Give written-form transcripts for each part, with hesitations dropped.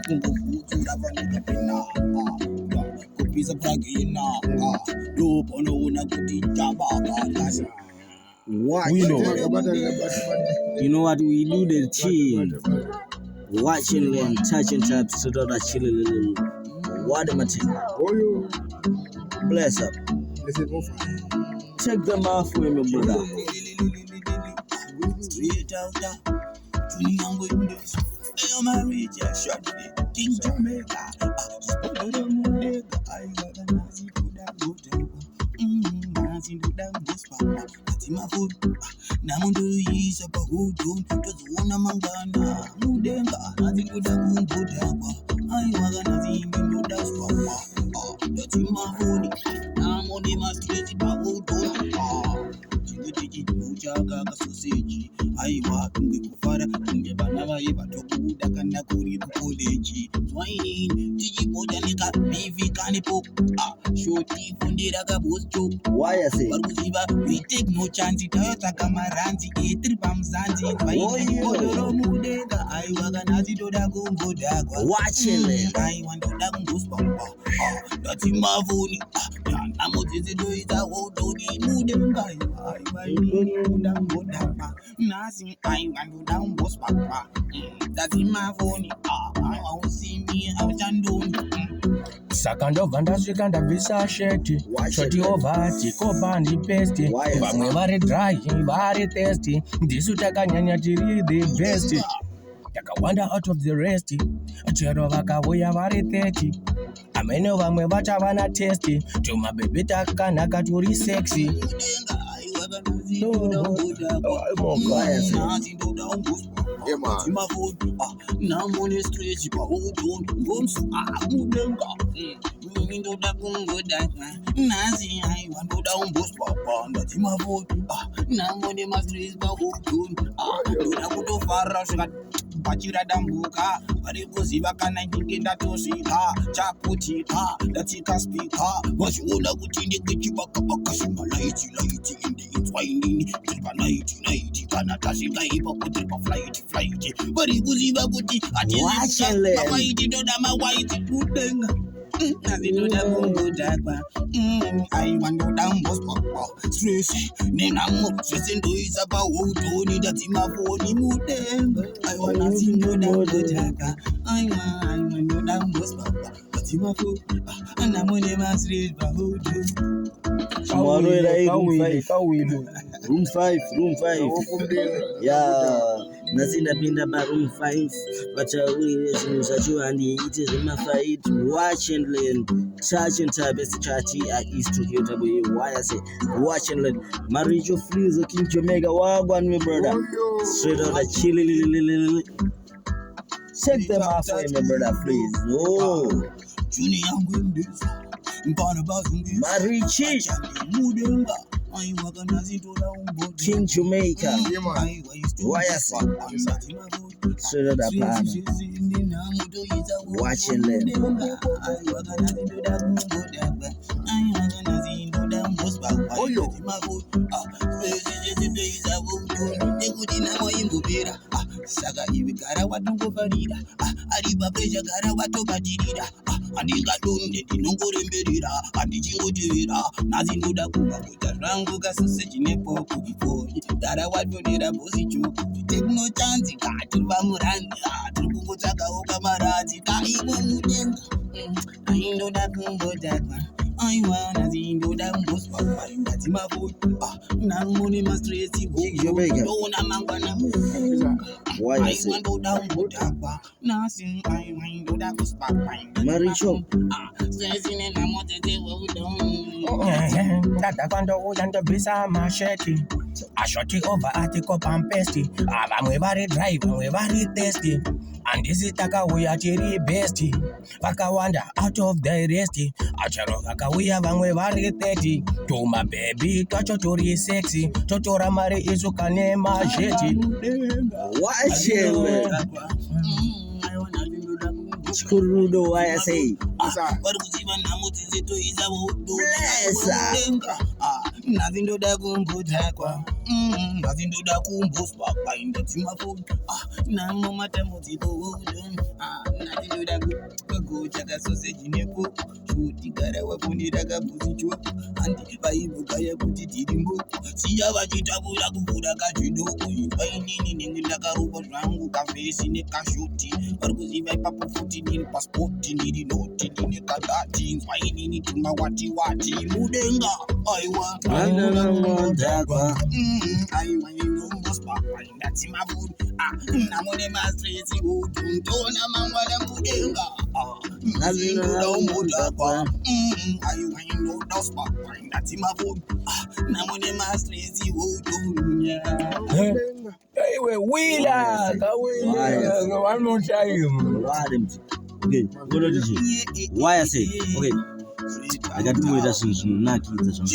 kungovutsura vanenge pena kupisa pragina ndoponoona kuti tabakakasa. You know what we do the team. Watching and touching tabs so that I chill a little. What am I taking? Bless up. Take them off with me, brother. Straight out I'm a reject shot King Jamaica. I got a Nazi to that hotel. Nazi to that this papa. That's my food. Namundo is a who don't to the one among Ghana. Mudenga, Nazi to that moon to that. I was a Nazi in the that's papa. That's my food. I'm on the master, who don't. Chaka sausage aiwa kungekufara kunge vana vaiva tokuda kana kuri kukoleji swine tichiboda nekabivi kanepo shoti fundira kaboscho vari kuziva we take no chance tayotsvaka maranzi etiri pamuzanzi vainodoro mudenga aiwa kana titoda kungodhagwa aiwa ndoda kungoswapa ndati mavoni namodzese toita hodoni mudenga aiwa Nothing I want to down boss papa. That's in my phone. I will see me out and doing. Sakando vanda zvikanda visa sheti shoti ovati kobandi pesti vamwe vari dry vari thirsty ndisu takanyanya tiri the best takawanda out of the rest chero vakauya vari 30 amene vamwe vachavana testi tumabebe takanaka turi sexy Yeah, man. I'm on the street, but who don't mudenga. Mindo da kungo da nazi I want to down boss papa ndati mavoti namone street but who don't ndoda kutofara svika pachira dambuka vari kuziva kana ndingenda tosvika chaputika ndatika speaker vachiona kuti ndingechibakabakashima laiti ende inzwainini tiri panaiti kana tasvika ipapo tiri paflight vari kuziva kuti hatimawaiti ndoda mawaiti kudenga azitoda kungodhakwa aiwa ndoda mboswapa stress nenamo zvese ndoisa pahodhoni ndadzimafoni mudenga aiwa nasi ndoda kungodhakwa aiwa ndoda mboswapa ndadzimafoni namone mastress pahodhoni Room 5. Yeah. Nasindapinda room 5 vachawire zvinhu zvacho handiite zvemafight. Watch and learn, touch and type chati East Tokyo tabuye wire say watch and learn. Maricho Freezo King Jamaica wagwan me brother. Straight out a chili. Check them off for me brother please. Oh Juni yangu ndisa mpana bazungi Marichi mudenga aiwa kana zitoda umbo King Jamaica wire say straight out a plan. Watch and learn. Saka ibigara watongofarira ariba pesha gara watokatirira andingadonde ndinongoremberera andichingoteera nazi ndoda kuba kuita zvangu kasoseji nepopu dara watonera bosi chuku tekno chanzi katiri pamurandi tiri kungotsvakawo kamaradzi kaiwo mudenga aindoda kungodhakwa aiwa nazi ndoda mboswapa ndadzimafoni namone mastresi ndoona mangwana aiwa ndoda kungodhakwa nasi aiwa ndoda kuswapa Maricho sesine namodzedzeweudon ndadhakwa ndouya ndobvisa masheti ashoti over atiko pampesti vamwe vari dry vamwe vari thirsty handisi takauya tiri best vakawanda out of the rest achero vakauya vamwe vari 30 tumabhebi twacho turi sexy totora mari isu kane mazheti Chikurudo wire say vari kuziva nhamo dzese toisa vododenga nazindoda kumbodhakwa nazindoda kumboswa painda dzimafoni namo matambudziko nazindoda kugocha kasoseji nepo chotigara wafundira kabhuzicho handi vaivhukaya kuti tirimbo siya vachitabura kuvhura kazvidoko painini nenge ndakarova zvangu kavhesi nekashoti vari kuziva ipapo futi ndiri paspoti ndiri noti ndine kadati nzwainini tingawati mudenga aiwa Vandonamondakwa. aiwa inomboswa paindadzimafoni namone mastresi utundona mangwana mudenga nazindoda umbodhakwa aiwa inodaswa paindadzimafoni namone mastresi utunya. Anyway, Wheeler, one more time. Okay, what did you? Why I say? Okay, I got to do that soon. Not keep this one.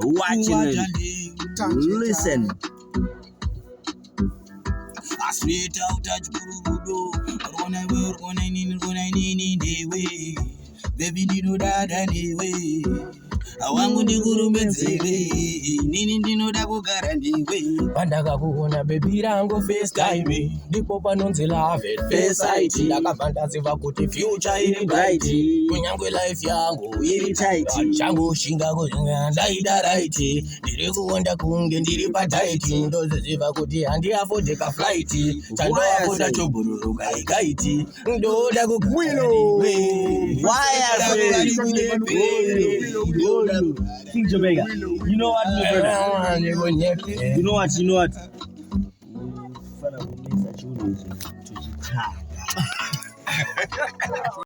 Watching it. Listen. Straight out at Gurudo, Rona nini way. Baby, dino dad anyway. Awangu ndi kurumedzere nini ndinoda kugara ndiwe pandakakuona bebi rangu FaceTime ndipo panonzi love at first sight ndakabva ndaziva kuti future iri bright kunyangwe life yangu iri tight changu shinga kuzinga ndaida right ndiri kuonda kunge ndiri padiet ndoziziva kuti handiafode ka flight chandoafoda chobururuka ikaiti ndoda kugwino King Jamaica. You know what, my brother? You know what? Fana kumisa chudo to